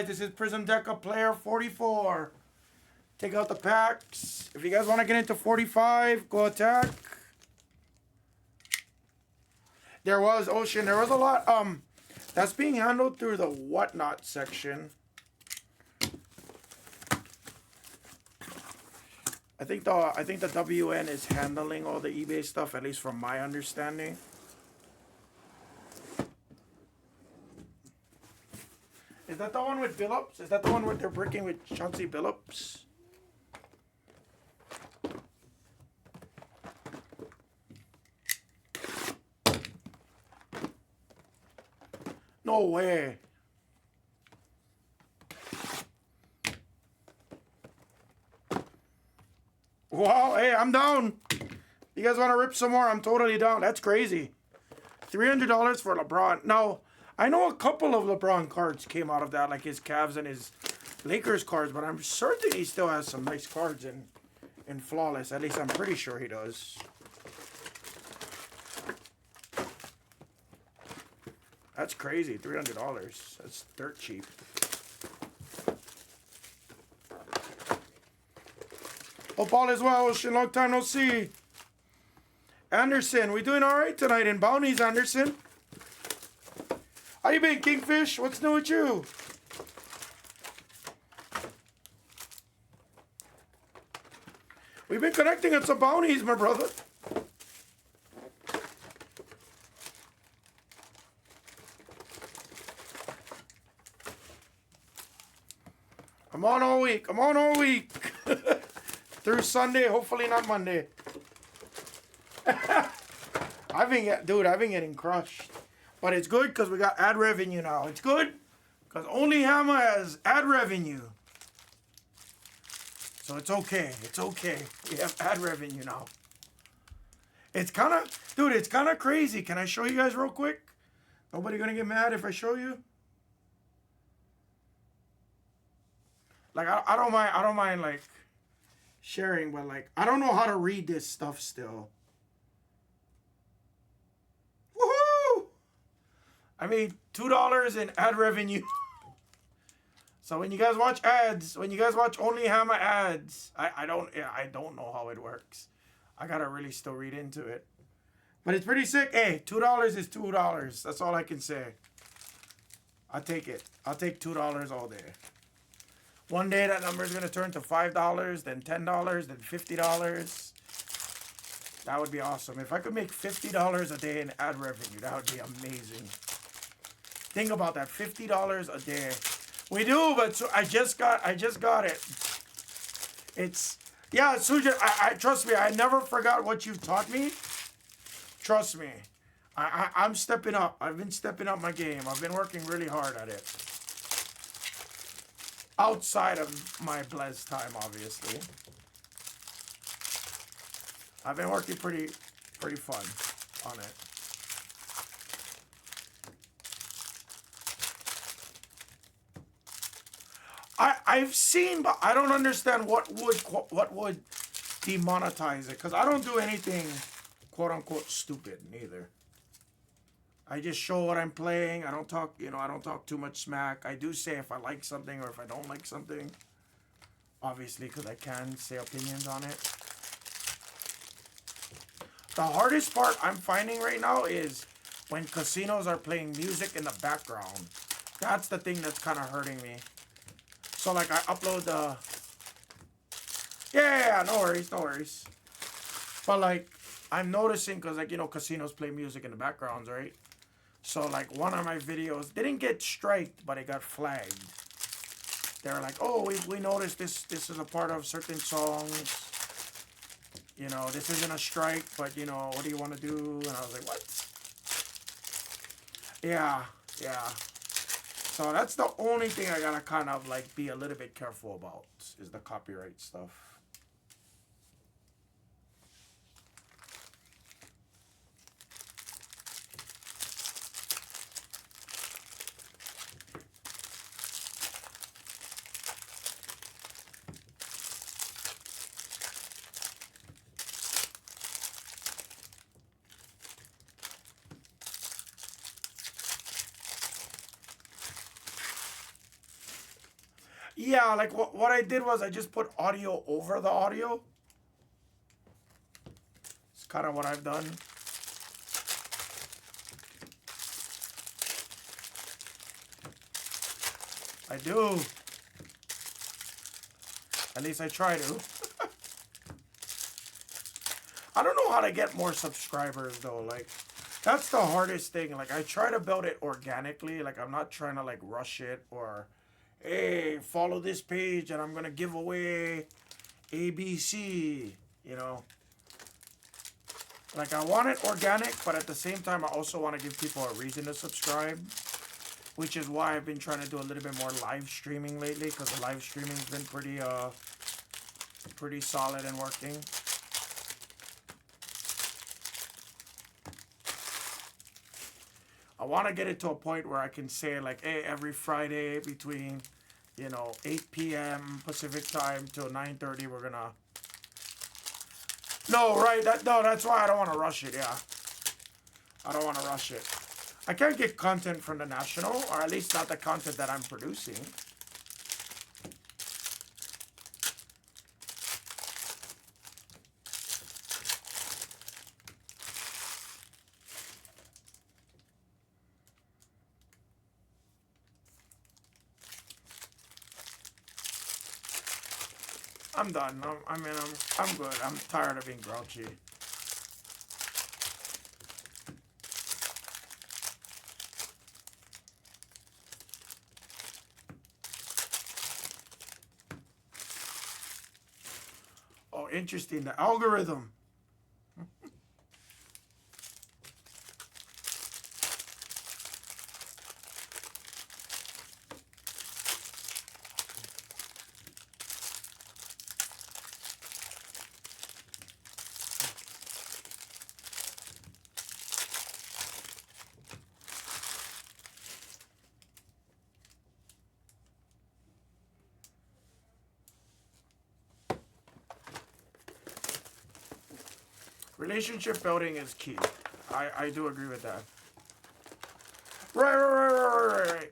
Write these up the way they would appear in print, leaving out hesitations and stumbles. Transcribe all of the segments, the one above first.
guys. This is Prizm Deca Player 44. Take out the packs. If you guys want to get into 45, go attack. There was Ocean. There was a lot. That's being handled through the whatnot section. I think the WN is handling all the eBay stuff, at least from my understanding. Is that the one with Billups? Is that the one where they're breaking with Chauncey Billups? No way. Wow, hey, I'm down. You guys want to rip some more? I'm totally down. That's crazy. $300 for LeBron. Now, I know a couple of LeBron cards came out of that, like his Cavs and his Lakers cards, but I'm certain he still has some nice cards in Flawless. At least I'm pretty sure he does. That's crazy, $300. That's dirt cheap. Hope all is well, Ocean. Long time no see. Anderson, we doing all right tonight in bounties, Anderson? How you been, Kingfish? What's new with you? We've been connecting on some bounties, my brother. I'm on all week. I'm on all week. Through Sunday, hopefully not Monday. I've been getting crushed. But it's good because we got ad revenue now. It's good because only Hammer has ad revenue. So it's okay. It's okay. We have ad revenue now. It's kind of, dude, it's kind of crazy. Can I show you guys real quick? Nobody going to get mad if I show you? Like, I don't mind, like, sharing, but, like, I don't know how to read this stuff still. Woohoo! I made $2 in ad revenue. So when you guys watch ads, when you guys watch only Hammer ads, I don't know how it works. I gotta really still read into it. But it's pretty sick. Hey, $2 is $2. That's all I can say. I'll take it. I'll take $2 all day. One day that number is gonna turn to $5, then $10, then $50. That would be awesome. If I could make $50 a day in ad revenue, that would be amazing. Think about that, $50 a day. We do, but so I just got it. It's, yeah, Suja, I trust me, I never forgot what you've taught me. Trust me. I'm stepping up. I've been stepping up my game. I've been working really hard at it. Outside of my blessed time, obviously. I've been working pretty fun on it. I've seen, but I don't understand what would demonetize it, because I don't do anything quote unquote stupid neither. I just show what I'm playing. I don't talk, I don't talk too much smack. I do say if I like something or if I don't like something, obviously, because I can say opinions on it. The hardest part I'm finding right now is when casinos are playing music in the background. That's the thing that's kind of hurting me. So, like, I upload the... Yeah, no worries. But, like, I'm noticing, because, like, casinos play music in the backgrounds, right? So, like, one of my videos didn't get striked, but it got flagged. They were like, oh, we noticed this is a part of certain songs. This isn't a strike, but, what do you want to do? And I was like, what? Yeah. So that's the only thing I gotta kind of, like, be a little bit careful about, is the copyright stuff. Yeah, like what I did was I just put audio over the audio. It's kind of what I've done. I do. At least I try to. I don't know how to get more subscribers though. Like, that's the hardest thing. Like, I try to build it organically. Like, I'm not trying to like rush it or, hey, follow this page and I'm gonna give away ABC. You know, like I want it organic, but at the same time, I also want to give people a reason to subscribe. Which is why I've been trying to do a little bit more live streaming lately, because the live streaming's been pretty solid and working. I want to get it to a point where I can say like, hey, every Friday between, 8 p.m. Pacific time till 9:30, we're gonna. No, right? That's why I don't want to rush it. Yeah, I don't want to rush it. I can't get content from the national, or at least not the content that I'm producing. I'm done. I'm good. I'm tired of being grouchy. Oh, interesting. The algorithm. Relationship building is key. I do agree with that. Right.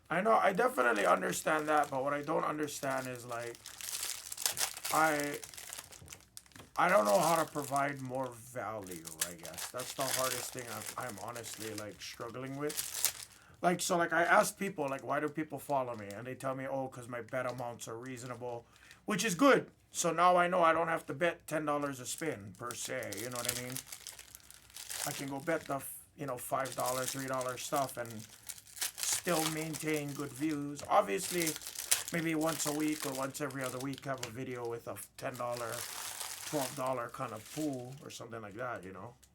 I know, I definitely understand that, but what I don't understand is like, I don't know how to provide more value, I guess. That's the hardest thing I'm honestly like struggling with. Like, so like I ask people, like, why do people follow me? And they tell me, oh, because my bet amounts are reasonable, which is good. So now I know I don't have to bet $10 a spin per se. You know what I mean? I can go bet the, $5, $3 stuff and still maintain good views. Obviously, maybe once a week or once every other week have a video with a $10, $12 kind of pool or something like that,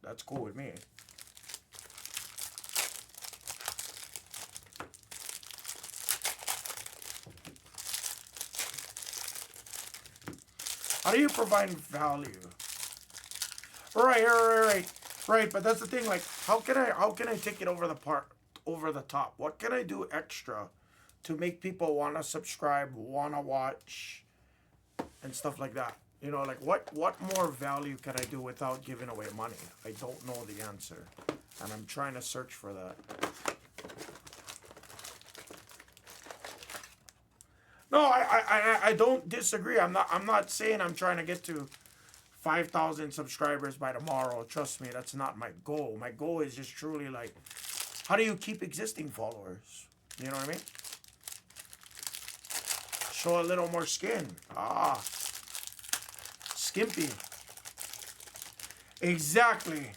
That's cool with me. How do you provide value? Right. But that's the thing. Like, how can I take it over the top? What can I do extra to make people want to subscribe, want to watch, and stuff like that? Like what more value can I do without giving away money? I don't know the answer, and I'm trying to search for that. No, I don't disagree. I'm not saying I'm trying to get to 5,000 subscribers by tomorrow. Trust me, that's not my goal. My goal is just truly like, how do you keep existing followers? You know what I mean? Show a little more skin. Skimpy. Exactly.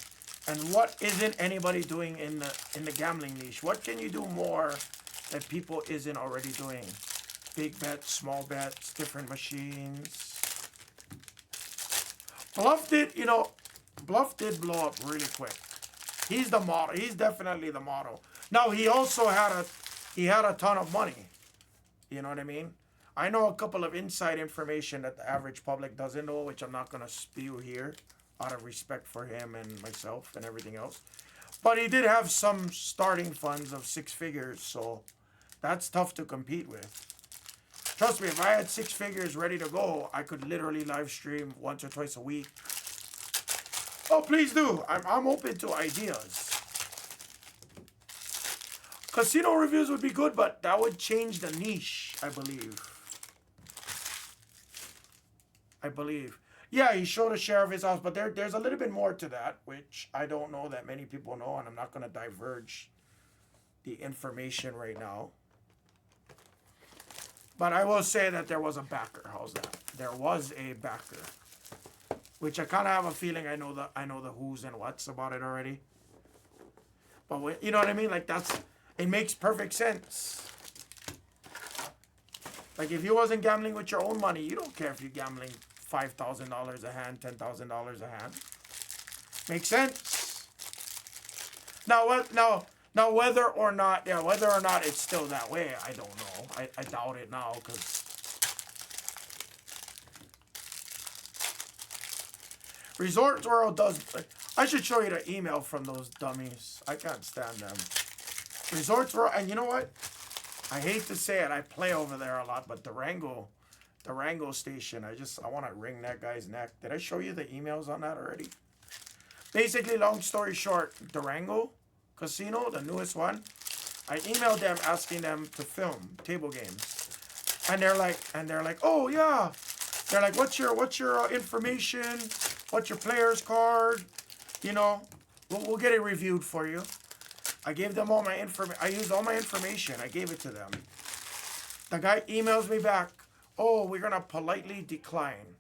And what isn't anybody doing in the gambling niche? What can you do more that people isn't already doing? Big bets, small bets, different machines. Bluff did blow up really quick. He's the model. He's definitely the model. Now he also had a ton of money. You know what I mean? I know a couple of inside information that the average public doesn't know, which I'm not gonna spew here, out of respect for him and myself and everything else. But he did have some starting funds of 6 figures, so that's tough to compete with. Trust me, if I had 6 figures ready to go, I could literally live stream once or twice a week. Oh, please do. I'm open to ideas. Casino reviews would be good, but that would change the niche, I believe. Yeah, he showed a share of his house, but there's a little bit more to that, which I don't know that many people know, and I'm not going to diverge the information right now. But I will say that there was a backer. How's that? There was a backer, which I kind of have a feeling I know the who's and what's about it already. But you know what I mean? Like it makes perfect sense. Like if you wasn't gambling with your own money, you don't care if you're gambling $5,000 a hand, $10,000 a hand. Makes sense. Now what? Now whether or not it's still that way, I don't know. I doubt it now because Resorts World does. I should show you the email from those dummies. I can't stand them. Resorts World, and you know what? I hate to say it. I play over there a lot, but Durango station. I want to wring that guy's neck. Did I show you the emails on that already? Basically, long story short, Durango Casino, the newest one. I emailed them asking them to film table games, and they're like, oh yeah. They're like, what's your information? What's your player's card? You know, we'll get it reviewed for you. I gave them all my information. I used all my information. I gave it to them. The guy emails me back. Oh, we're gonna politely decline.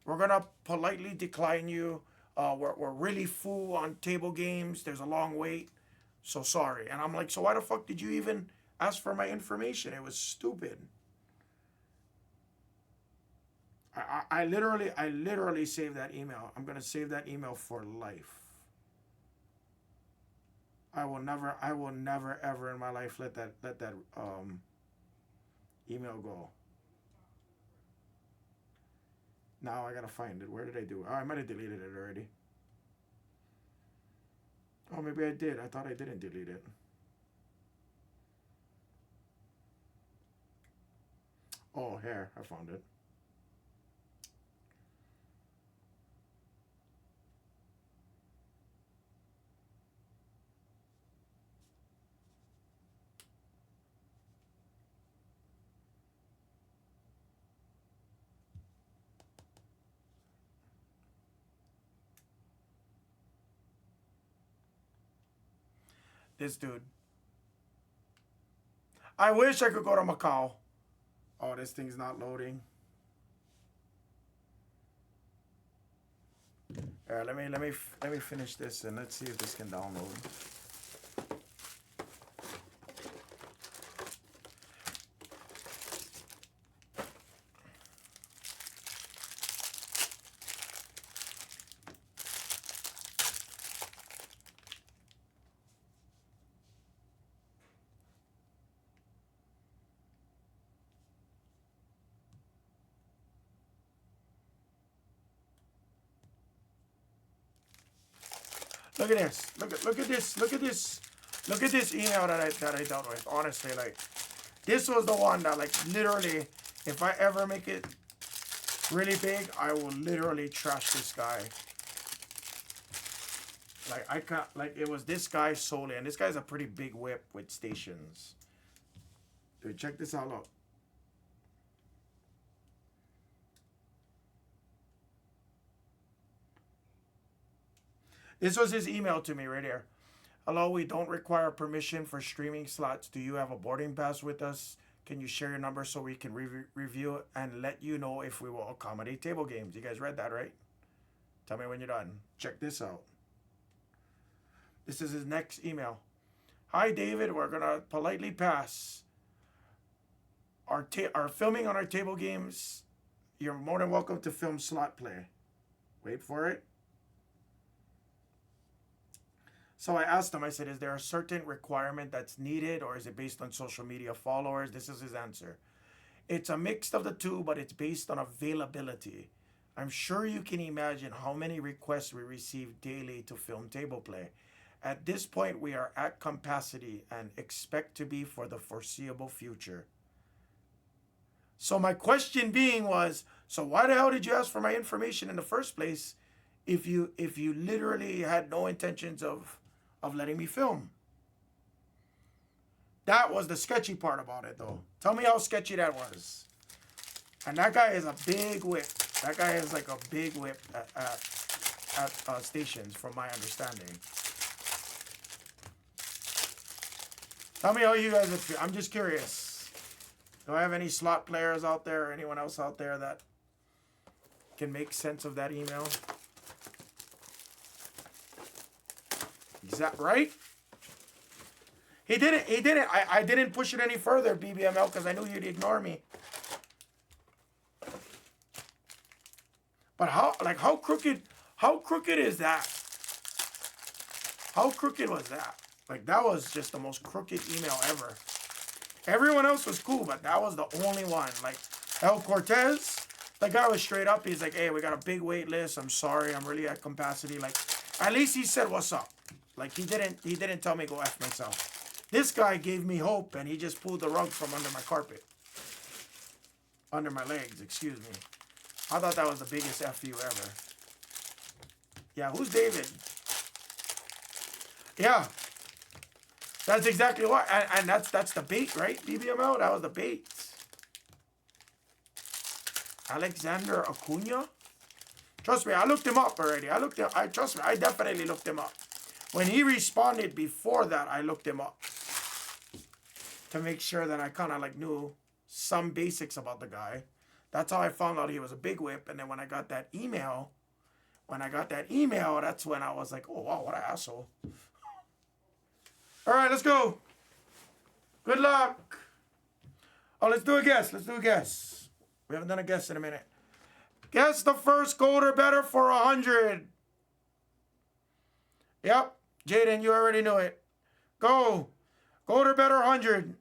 We're gonna politely decline you. We're really full on table games. There's a long wait. So sorry. And I'm like, so why the fuck did you even ask for my information? It was stupid. I literally saved that email. I'm gonna save that email for life. I will never ever in my life let that email go. Now I gotta find it. Where did I do it? Oh, I might have deleted it already. Oh, maybe I did. I thought I didn't delete it. Oh, here. I found it. This dude. I wish I could go to Macau. Oh, this thing's not loading. All right, let me finish this and let's see if this can download. Look at this. Look at this. Look at this. Look at this email that I dealt with. Honestly, like this was the one that like literally, if I ever make it really big, I will literally trash this guy. Like I can't, like it was this guy solely, and this guy's a pretty big whip with stations. Dude, check this all out. This was his email to me right here. Hello, we don't require permission for streaming slots. Do you have a boarding pass with us? Can you share your number so we can review and let you know if we will accommodate table games? You guys read that, right? Tell me when you're done. Check this out. This is his next email. Hi, David. We're going to politely pass our filming on our table games. You're more than welcome to film slot play. Wait for it. So I asked him, I said, is there a certain requirement that's needed or is it based on social media followers? This is his answer. It's a mix of the two, but it's based on availability. I'm sure you can imagine how many requests we receive daily to film table play. At this point, we are at capacity and expect to be for the foreseeable future. So my question being was, so why the hell did you ask for my information in the first place if you literally had no intentions of letting me film? That was the sketchy part about it, though. Tell me how sketchy that was. And that guy is a big whip. That guy is like a big whip at stations, from my understanding. Tell me how you guys would feel. I'm just curious. Do I have any slot players out there or anyone else out there that can make sense of that email? Is that right? He didn't. I didn't push it any further, BBML, because I knew you'd ignore me. But how crooked is that? How crooked was that? Like, that was just the most crooked email ever. Everyone else was cool, but that was the only one. Like, El Cortez, the guy was straight up. He's like, hey, we got a big wait list. I'm sorry. I'm really at capacity. Like, at least he said, what's up? Like, he didn't tell me go F myself. This guy gave me hope, and he just pulled the rug from under my carpet. Under my legs, excuse me. I thought that was the biggest FU ever. Yeah, who's David? Yeah. That's exactly what. And that's the bait, right? BBML, that was the bait. Alexander Acuna? Trust me, I looked him up already. Trust me, I definitely looked him up. When he responded before that, I looked him up. To make sure that I kind of like knew some basics about the guy. That's how I found out he was a big whip. And then when I got that email, that's when I was like, oh, wow, what an asshole. All right, let's go. Good luck. Oh, let's do a guess. We haven't done a guess in a minute. Guess the first gold or better for 100. Yep. Jaden, you already knew it. Go. Gold or better 100.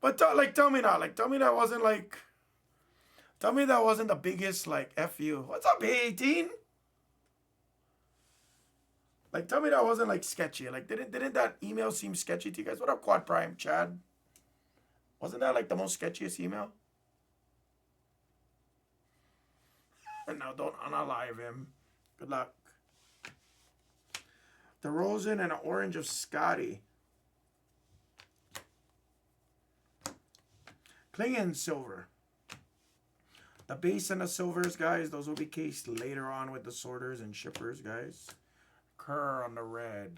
But tell me now. Tell me that wasn't the biggest FU. What's up, B18? Tell me that wasn't sketchy. Didn't that email seem sketchy to you guys? What up, Quad Prime, Chad? Wasn't that the most sketchiest email? No, don't unalive him. Good luck. DeRozan and an orange of Scotty. Klingon silver. The base and the silvers, guys, those will be cased later on with the sorters and shippers, guys. Kerr on the red.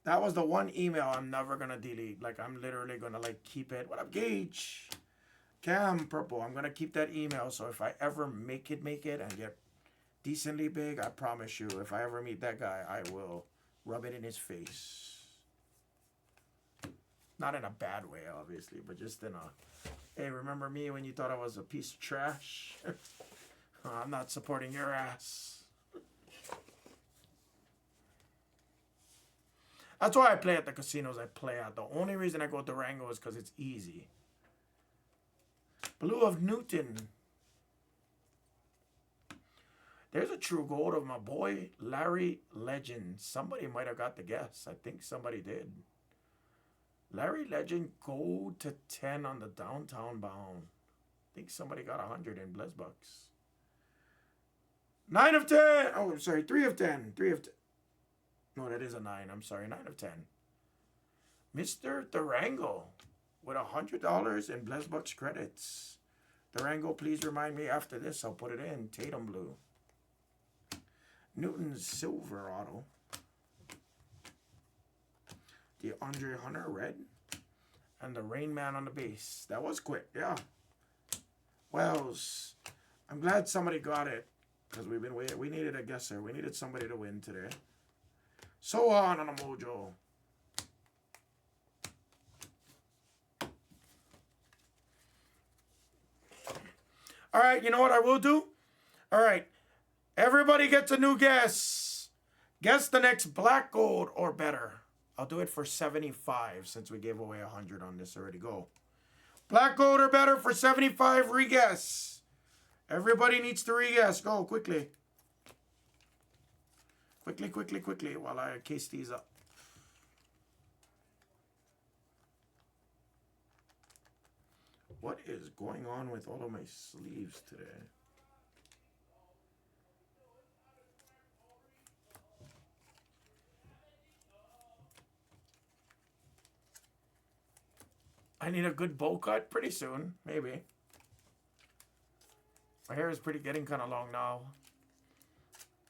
That was the one email I'm never going to delete. I'm literally going to, keep it. What up, Gage? Cam purple. I'm going to keep that email. So if I ever make it and get decently big, I promise you, if I ever meet that guy, I will rub it in his face. Not in a bad way, obviously, but just in a, hey, remember me when you thought I was a piece of trash? I'm not supporting your ass. That's why I play at the casinos I play at. The only reason I go to Durango is because it's easy. Blue of Newton. There's a true gold of my boy, Larry Legend. Somebody might have got the guess. I think somebody did. Larry Legend, gold to 10 on the downtown bound. I think somebody got 100 in Bless Bucks. 9 of 10. Oh, I'm sorry. 3 of 10. 3 of 10. No, that is a 9. I'm sorry. 9 of 10. Mr. Durango with $100 in Bless Bucks credits. Durango, please remind me after this. I'll put it in. Tatum blue. Newton's silver auto. The Andre Hunter red. And the Rain Man on the base. That was quick, yeah. Wells. I'm glad somebody got it. Because we've been waiting. We needed a guesser. We needed somebody to win today. Sohan on a mojo. All right, you know what I will do? All right. Everybody gets a new guess. Guess the next black gold or better. I'll do it for 75 since we gave away 100 on this already. Go. Black gold or better for 75. Re-guess. Everybody needs to re-guess. Go quickly. Quickly while I case these up. What is going on with all of my sleeves today? I need a good bowl cut pretty soon, maybe. My hair is getting kind of long now.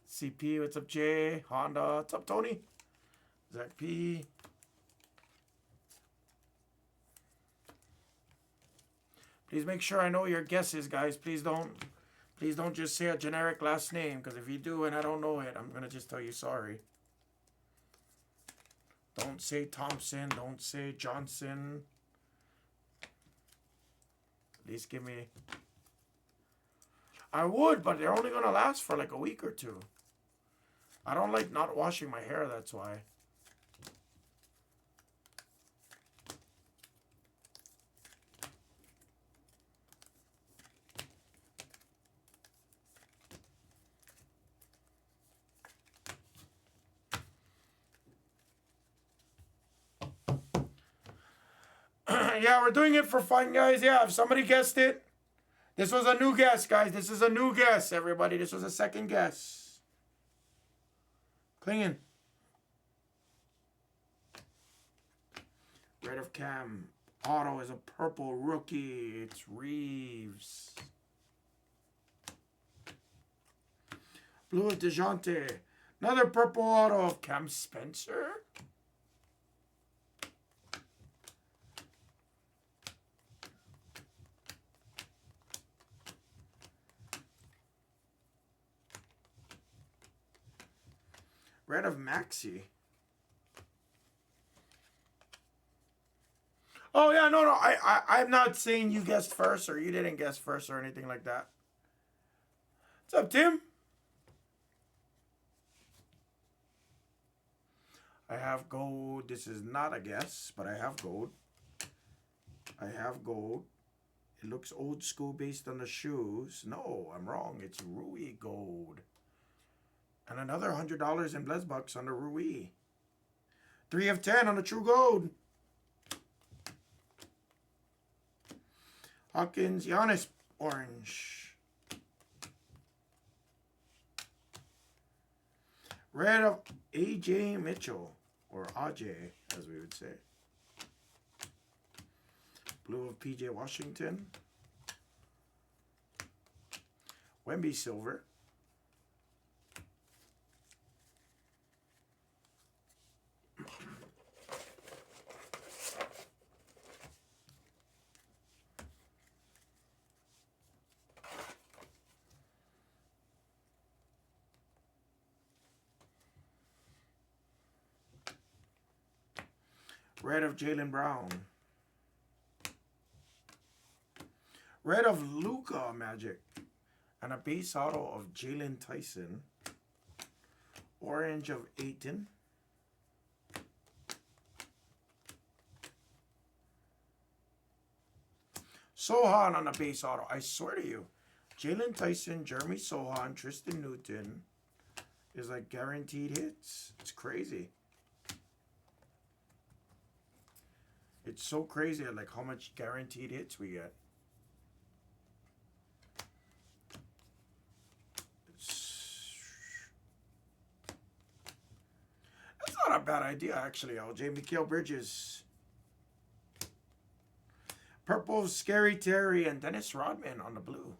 CP, what's up, Jay? Honda, what's up, Tony? Zach P. Please make sure I know your guesses, guys. Please don't just say a generic last name, because if you do and I don't know it, I'm gonna just tell you sorry. Don't say Thompson. Don't say Johnson. At least give me... I would, but they're only gonna last for like a week or two. I don't like not washing my hair, that's why. Yeah, we're doing it for fun, guys. Yeah, if somebody guessed it, this was a new guess, guys. This is a new guess, everybody. This was a second guess. Clinging. Red of Cam. Auto is a purple rookie. It's Reeves. Blue of DeJounte. Another purple auto of Cam Spencer. Red of Maxi. Oh, yeah, no. I'm not saying you guessed first or you didn't guess first or anything like that. What's up, Tim? I have gold. This is not a guess, but I have gold. I have gold. It looks old school based on the shoes. No, I'm wrong. It's Rui gold. And another $100 in Blesbucks on the Rui. 3 of 10 on the True Gold. Hawkins, Giannis, orange. Red of AJ Mitchell, or AJ, as we would say. Blue of PJ Washington. Wemby silver. Red of Jaylen Brown. Red of Luka Magic. And a base auto of Jalen Tyson. Orange of Ayton. Sohan on a base auto. I swear to you. Jalen Tyson, Jeremy Sohan, Tristan Newton is like guaranteed hits. It's crazy. It's so crazy like how much guaranteed hits we get. That's not a bad idea, actually, LJ. Mikal Bridges. Purple, Scary Terry, and Dennis Rodman on the blue.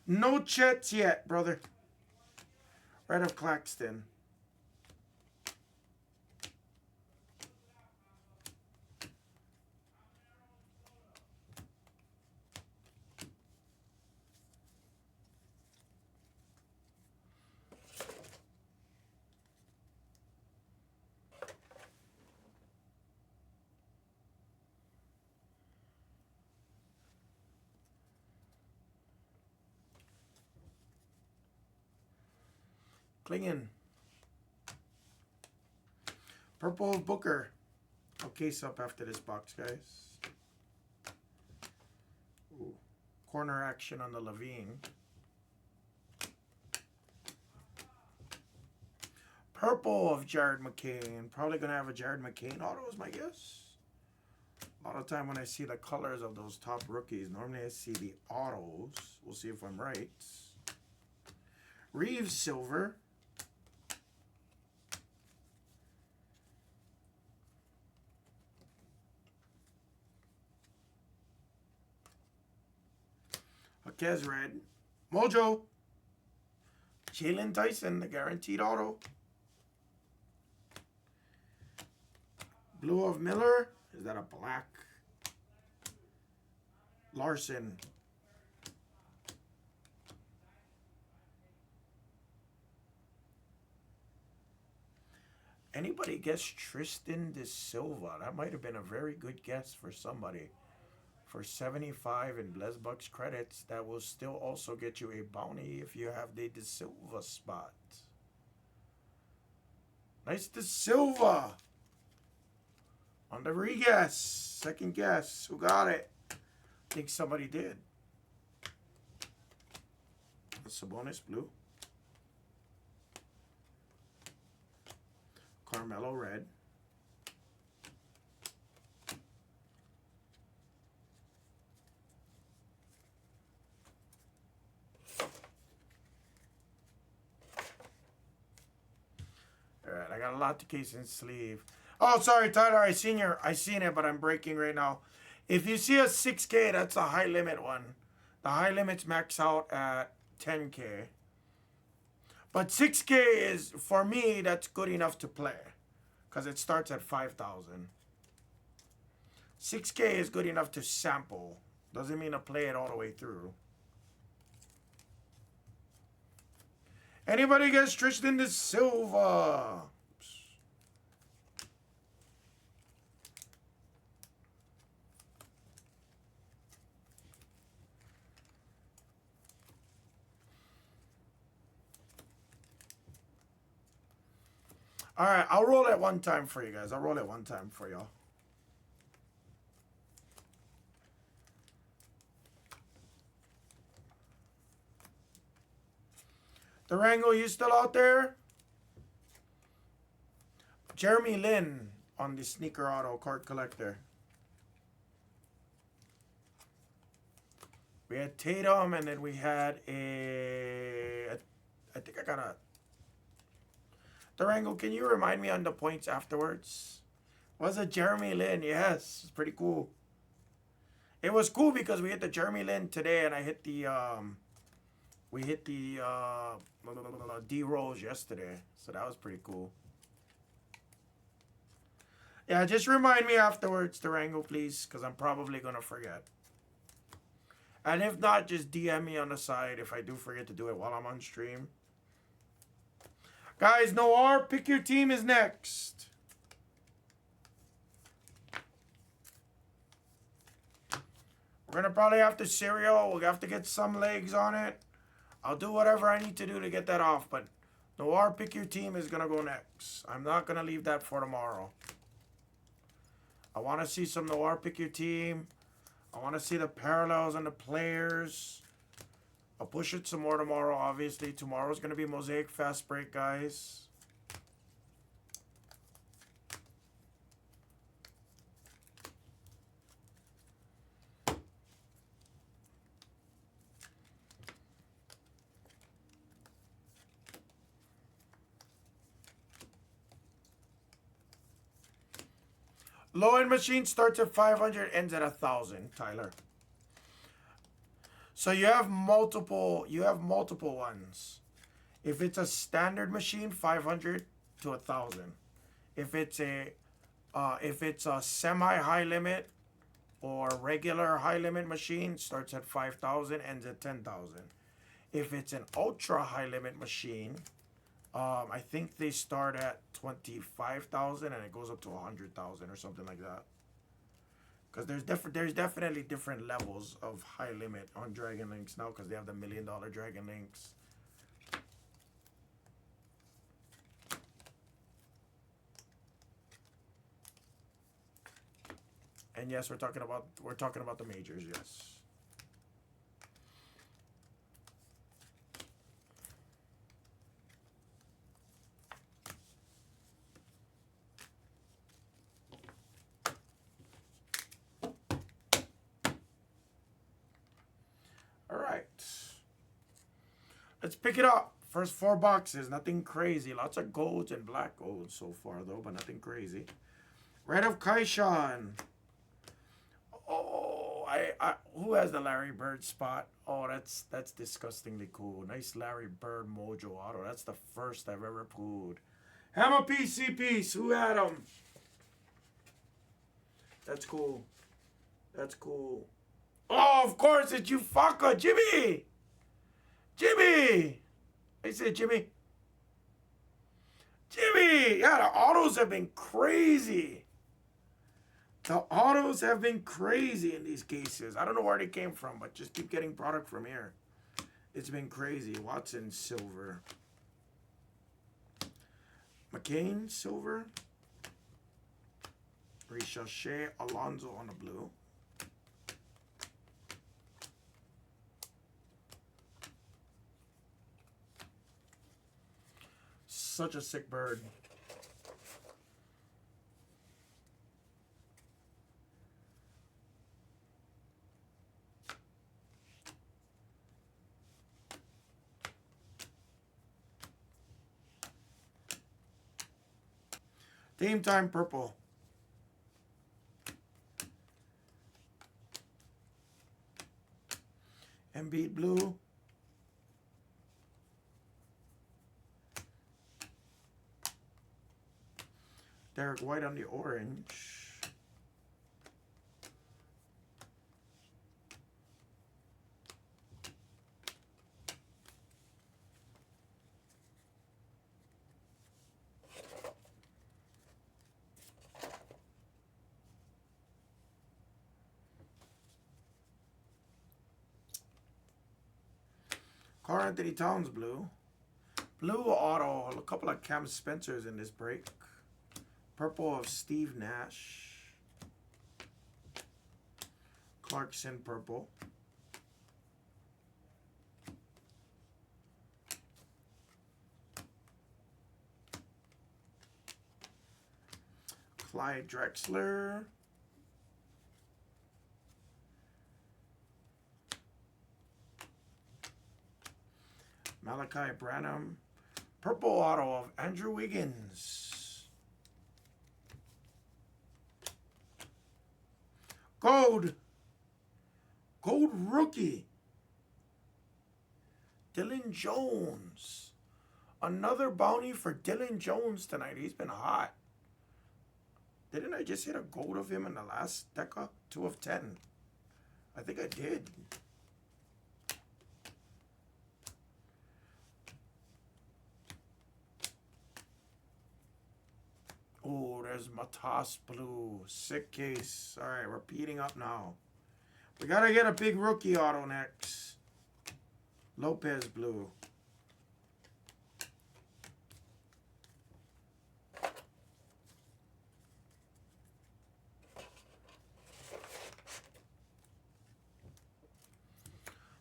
No Chets yet, brother. Red of Claxton. Clinging. Purple of Booker. I'll case up after this box, guys. Ooh. Corner action on the Levine. Purple of Jared McCain. Probably going to have a Jared McCain auto is my guess. A lot of time when I see the colors of those top rookies, normally I see the autos. We'll see if I'm right. Reeves silver. Jaquez red. Mojo. Jalen Tyson, the guaranteed auto. Blue of Miller. Is that a black? Larson. Anybody guess Tristan De Silva? That might have been a very good guess for somebody. For 75 in BlesBucks credits, that will still also get you a bounty if you have the De Silva spot. Nice De Silva. On the re-guess. Second guess. Who got it? I think somebody did. Sabonis blue. Carmelo red. Alright, I got a lot to case in sleeve. Oh, sorry, Tyler. I seen it, but I'm breaking right now. If you see a 6K, that's a high limit one. The high limits max out at 10K. But 6K is, for me, that's good enough to play. Because it starts at 5,000. 6K is good enough to sample. Doesn't mean to play it all the way through. Anybody guess Tristan De Silva? All right, I'll roll it one time for you guys. I'll roll it one time for y'all. Durango, you still out there? Jeremy Lin on the sneaker auto card collector. We had Tatum, and then we had a... I think I got a... Durango, can you remind me on the points afterwards? Was it Jeremy Lin? Yes, it's pretty cool. It was cool because we hit the Jeremy Lin today, and I hit the we hit the D Rose yesterday, so that was pretty cool. Yeah, just remind me afterwards, Durango, please, because I'm probably gonna forget. And if not, just DM me on the side if I do forget to do it while I'm on stream. Guys, Noir, pick your team is next. We're going to probably have to cereal. We'll have to get some legs on it. I'll do whatever I need to do to get that off. But Noir, pick your team is going to go next. I'm not going to leave that for tomorrow. I want to see some Noir, pick your team. I want to see the parallels and the players. I'll push it some more tomorrow, obviously. Tomorrow's going to be Mosaic Fast Break, guys. Low-end machine starts at 500, ends at 1,000, Tyler. So you have multiple ones. If it's a standard machine, 500 to 1,000. If it's a semi-high limit or regular high limit machine, starts at 5,000, ends at 10,000. If it's an ultra high limit machine, I think they start at 25,000 and it goes up to 100,000 or something like that. Because there's definitely different levels of high limit on Dragon Links now because they have the $1 million Dragon Links. And yes, we're talking about the majors, yes. Let's pick it up. First 4 boxes, nothing crazy. Lots of golds and black golds so far, though, but nothing crazy. Red of Kaishan. Oh, who has the Larry Bird spot? Oh, that's disgustingly cool. Nice Larry Bird Mojo auto. That's the first I've ever pulled. Hammer PC piece. Who had him? That's cool. That's cool. Oh, of course it's you, fucker, Jimmy. Jimmy. I said Jimmy. Jimmy. Yeah, the autos have been crazy. The autos have been crazy in these cases. I don't know where they came from, but just keep getting product from here. It's been crazy. Watson, silver. McCain, silver. Richache, Alonso on the blue. Such a sick bird. Game time purple. Embiid blue. Derek White on the orange. Karl Anthony Towns blue. Blue auto. A couple of Cam Spencers in this break. Purple of Steve Nash. Clarkson purple. Clyde Drexler. Malachi Branham. Purple auto of Andrew Wiggins. Gold. Gold rookie. Dylan Jones. Another bounty for Dylan Jones tonight. He's been hot. Didn't I just hit a gold of him in the last Deca? 2 of 10. I think I did. Oh, there's Matas blue. Sick case. All right, we're beating up now. We got to get a big rookie auto next. Lopez blue.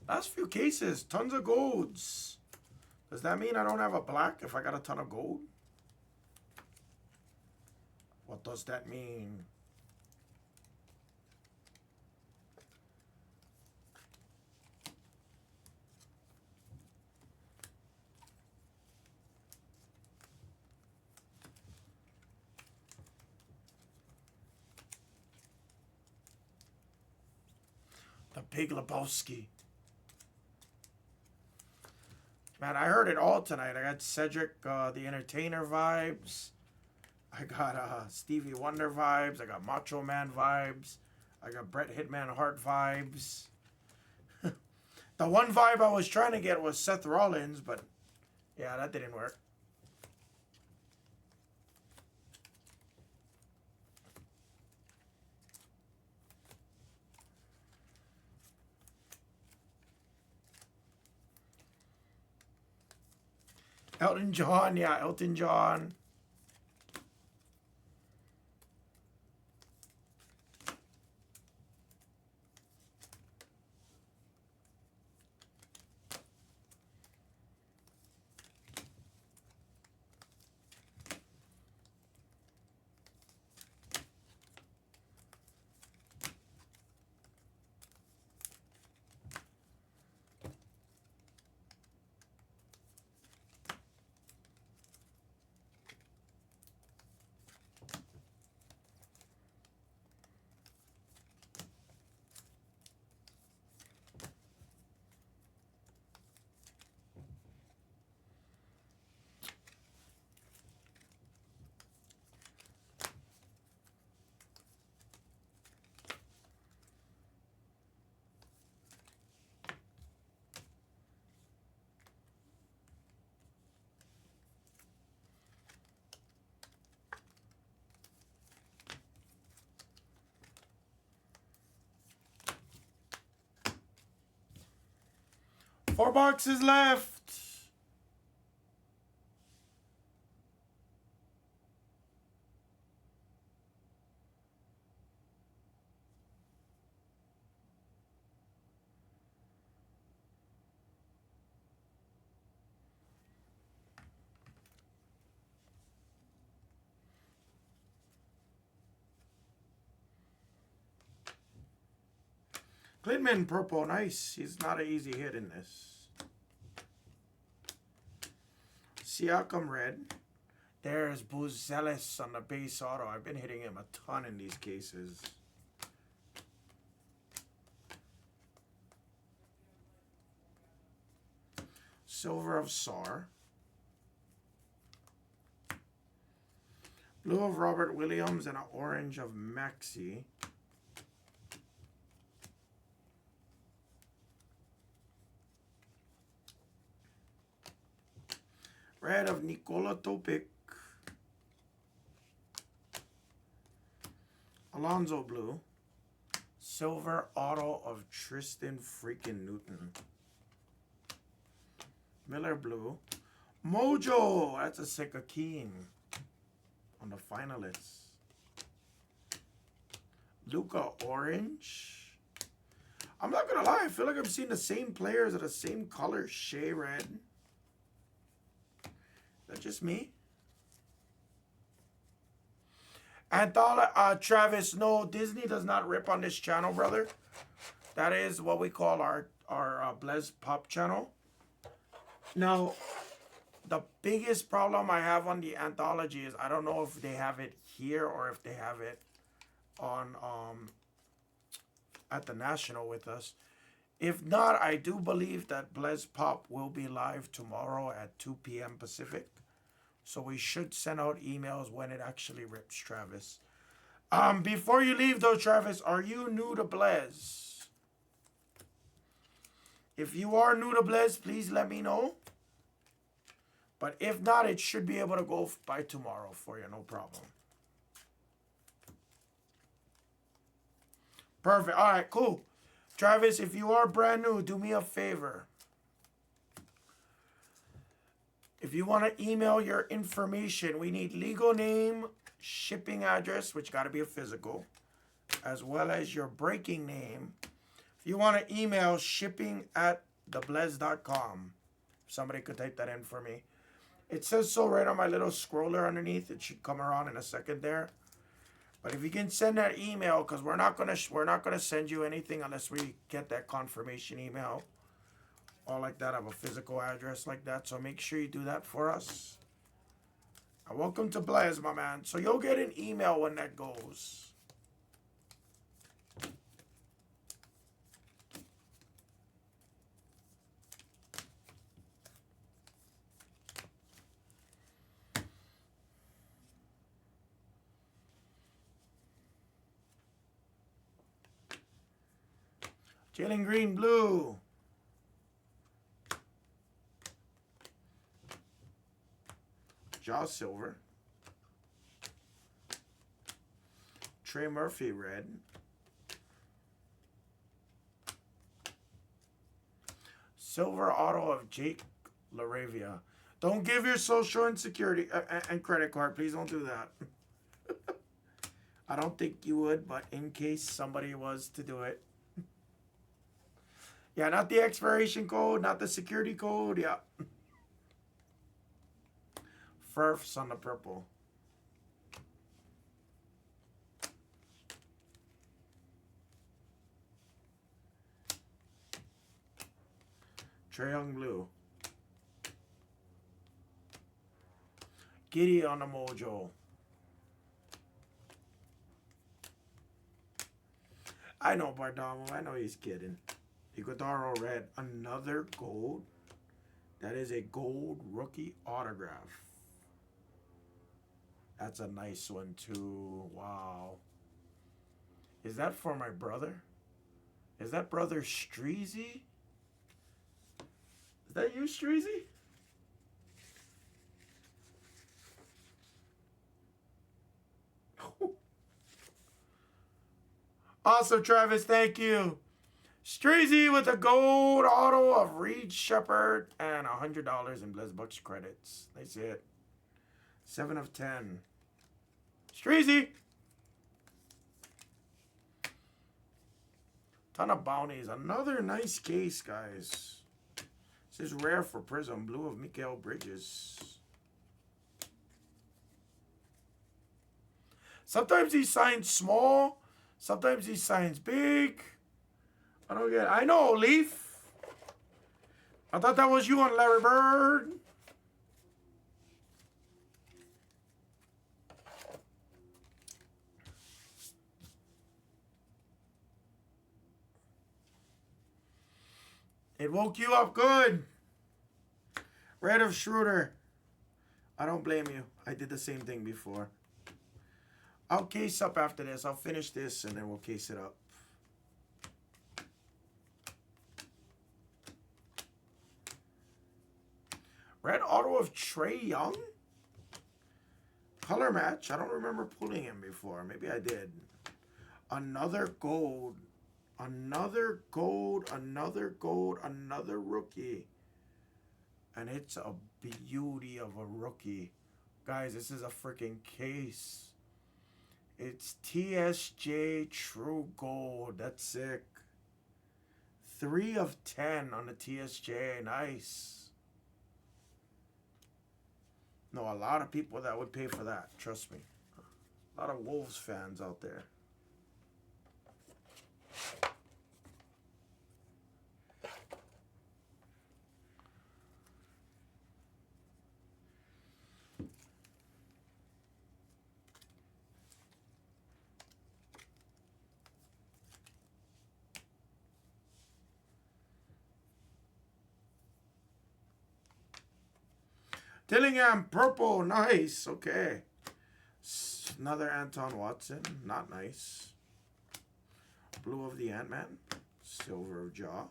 Last few cases, tons of golds. Does that mean I don't have a black if I got a ton of gold? What does that mean? The Big Lebowski. Man, I heard it all tonight. I got Cedric the Entertainer vibes. I got Stevie Wonder vibes. I got Macho Man vibes. I got Bret Hitman Hart vibes. The one vibe I was trying to get was Seth Rollins, but yeah, that didn't work. Elton John, yeah, Elton John. 4 boxes left. Klidman purple, nice. He's not an easy hit in this. Siakam red. There's Buzelis on the base auto. I've been hitting him a ton in these cases. Silver of Sar. Blue of Robert Williams and an orange of Maxi. Red of Nikola Topic. Alonzo blue. Silver auto of Tristan freaking Newton. Miller blue. Mojo. That's a Sika Keen on the finalists. Luka orange. I'm not gonna lie. I feel like I'm seeing the same players of the same color. Shea red. Is that just me? Travis, no, Disney does not rip on this channel, brother. That is what we call our Blez Pop channel. Now, the biggest problem I have on the anthology is I don't know if they have it here or if they have it on at the National with us. If not, I do believe that Blez Pop will be live tomorrow at 2 p.m. Pacific. So we should send out emails when it actually rips, Travis. Before you leave though, Travis, are you new to Blez? If you are new to Blez, please let me know. But if not, it should be able to go by tomorrow for you, no problem. Perfect. All right, cool. Travis, if you are brand new, do me a favor. If you want to email your information, we need legal name, shipping address, which got to be a physical, as well as your breaking name. If you want to email shipping@theblez.com, somebody could type that in for me. It says so right on my little scroller underneath. It should come around in a second there. But if you can send that email, because we're not gonna send you anything unless we get that confirmation email. Or like that, I have a physical address like that. So make sure you do that for us. And welcome to Blez, my man. So you'll get an email when that goes. Jalen Green, blue. Josh Silver. Trey Murphy, red. Silver auto of Jake LaRavia. Don't give your social and security and credit card. Please don't do that. I don't think you would, but in case somebody was to do it. Yeah, not the expiration code, not the security code. Yeah. Furfs on the purple. Trae Young blue. Giddy on the mojo. I know Bardamo. I know he's kidding. Iguodaro red. Another gold. That is a gold rookie autograph. That's a nice one too. Wow. Is that for my brother? Is that brother Streezy? Is that you, Streezy? Awesome, Travis. Thank you. Streezy with a gold auto of Reed Shepard and $100 in BlizzBucks credits. That's it. 7 of 10. Streezy. Ton of bounties. Another nice case, guys. This is rare for Prizm. Blue of Mikal Bridges. Sometimes he signs small. Sometimes he signs big. I don't get it. I know, Leaf. I thought that was you on Larry Bird. It woke you up good. Red of Schroeder. I don't blame you. I did the same thing before. I'll case up after this. I'll finish this and then we'll case it up. Red auto of Trae Young? Color match. I don't remember pulling him before. Maybe I did. Another gold. Another gold. Another gold. Another rookie. And it's a beauty of a rookie. Guys, this is a freaking case. It's TSJ True Gold. That's sick. 3 of 10 on the TSJ. Nice. No, a lot of people that would pay for that. Trust me. A lot of Wolves fans out there. Dillingham, purple, nice, okay. Another Anton Watson, not nice. Blue of the Ant-Man, silver of Jaw.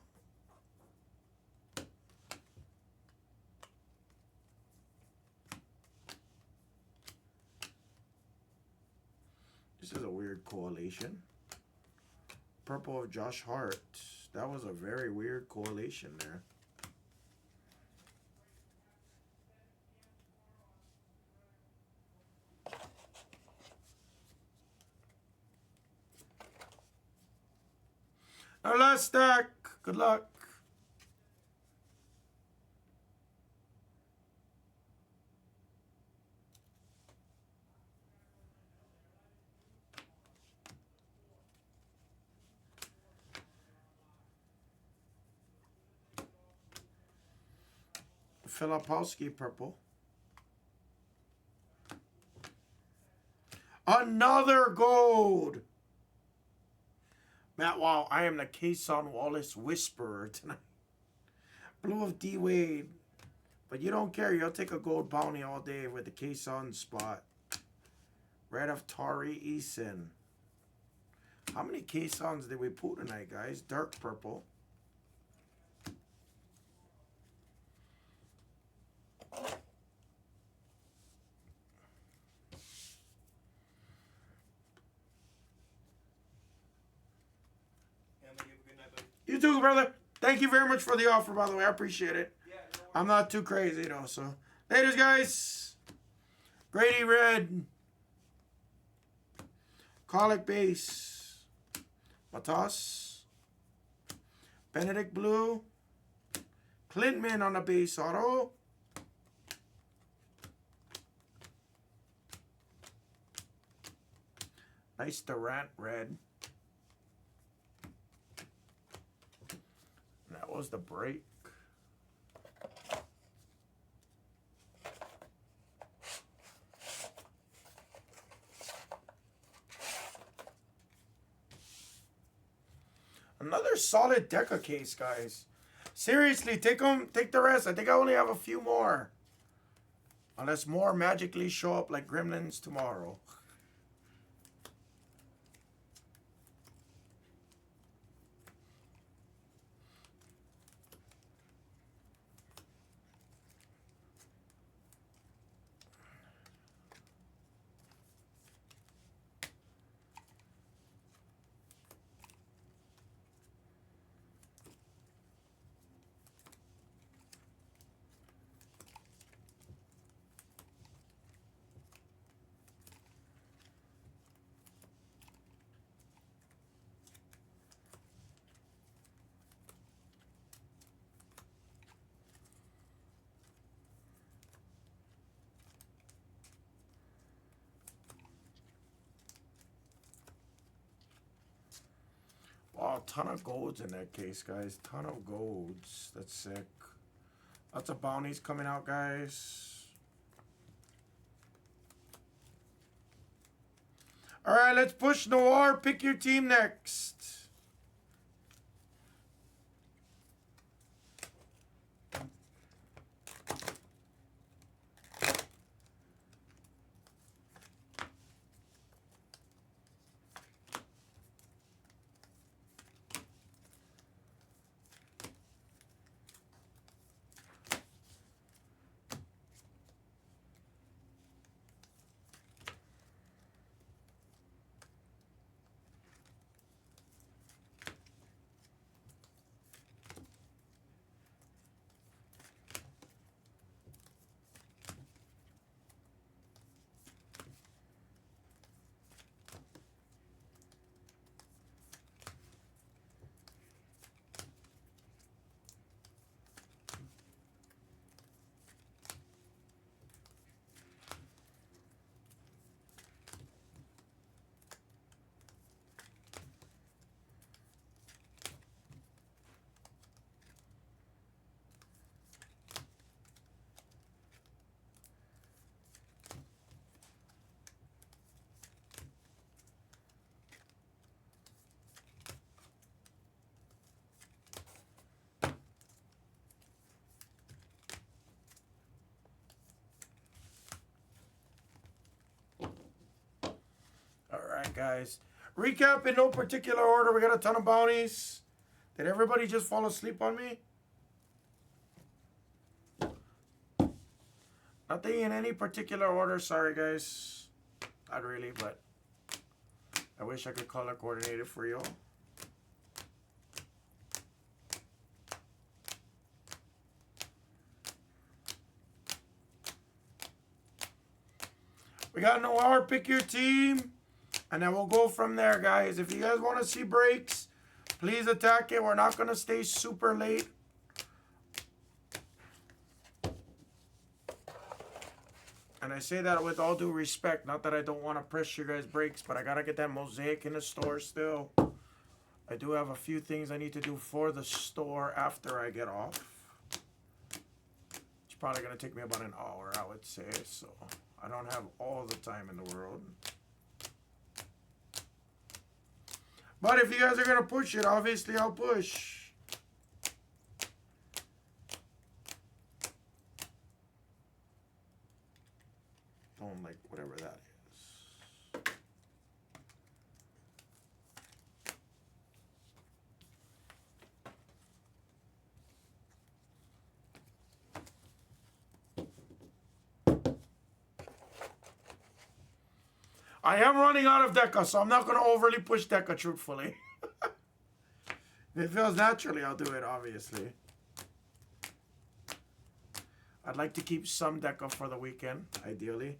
This is a weird correlation. Purple of Josh Hart, that was a very weird correlation there. Our last stack. Good luck. Filipowski purple. Another gold. Matt, wow, I am the Kason Wallace whisperer tonight. Blue of D Wade. But you don't care. You'll take a gold bounty all day with the Kason spot. Red of Tari Eason. How many Kasons did we pull tonight, guys? Dark purple. You too, brother. Thank you very much for the offer, by the way. I appreciate it. I'm not too crazy, though, so. Laters, guys. Grady Red. Colic Base. Matas. Benedict Blue. Clintman on the base auto. Nice Durant Red. That was the break. Another solid Deca case, guys. Seriously, take the rest. I think I only have a few more. Unless more magically show up like gremlins tomorrow. Oh, ton of golds in that case, guys. Ton of golds. That's sick. Lots of bounties coming out, guys. All right, let's push Noir. Pick your team next. Alright, guys. Recap in no particular order. We got a ton of bounties. Did everybody just fall asleep on me? Nothing in any particular order. Sorry, guys. Not really, but I wish I could color coordinate it for y'all. We got Noir. Pick your team. And then we'll go from there, guys. If you guys want to see breaks, please attack it. We're not going to stay super late. And I say that with all due respect. Not that I don't want to press your guys' breaks, but I got to get that mosaic in the store still. I do have a few things I need to do for the store after I get off. It's probably going to take me about an hour, I would say. So I don't have all the time in the world. But if you guys are going to push it, obviously I'll push. Don't like whatever that is. I am running out of Deca, so I'm not going to overly push Deca, truthfully. If it feels naturally, I'll do it, obviously. I'd like to keep some Deca for the weekend, ideally.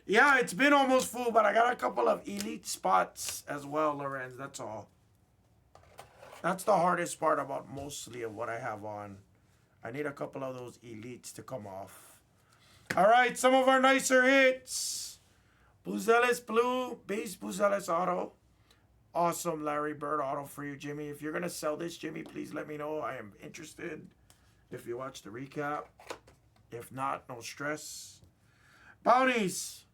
Yeah, it's been almost full, but I got a couple of elite spots as well, Lorenz. That's all. That's the hardest part about mostly of what I have on. I need a couple of those elites to come off. All right, some of our nicer hits. Buzelis Blue, base Buzelis Auto. Awesome Larry Bird Auto for you, Jimmy. If you're going to sell this, Jimmy, please let me know. I am interested if you watch the recap. If not, no stress. Bounties.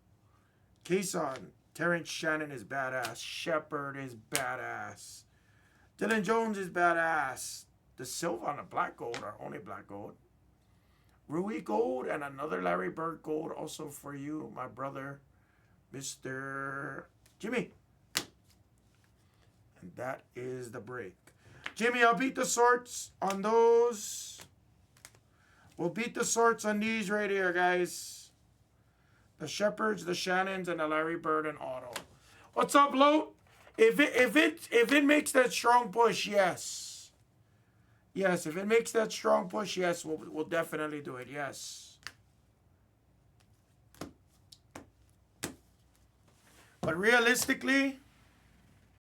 Kason. Terrence Shannon is badass. Shepard is badass. Dylan Jones is badass. The silver and the black gold are only black gold. Rui Gold and another Larry Bird Gold also for you, my brother. Mr. Jimmy. And that is the break. Jimmy, I'll beat the sorts on those. We'll beat the sorts on these right here, guys. The Shepards, the Shannons, and the Larry Bird and Auto. What's up, Lo? If it makes that strong push, yes. Yes, if it makes that strong push, yes, we'll definitely do it, yes. But realistically,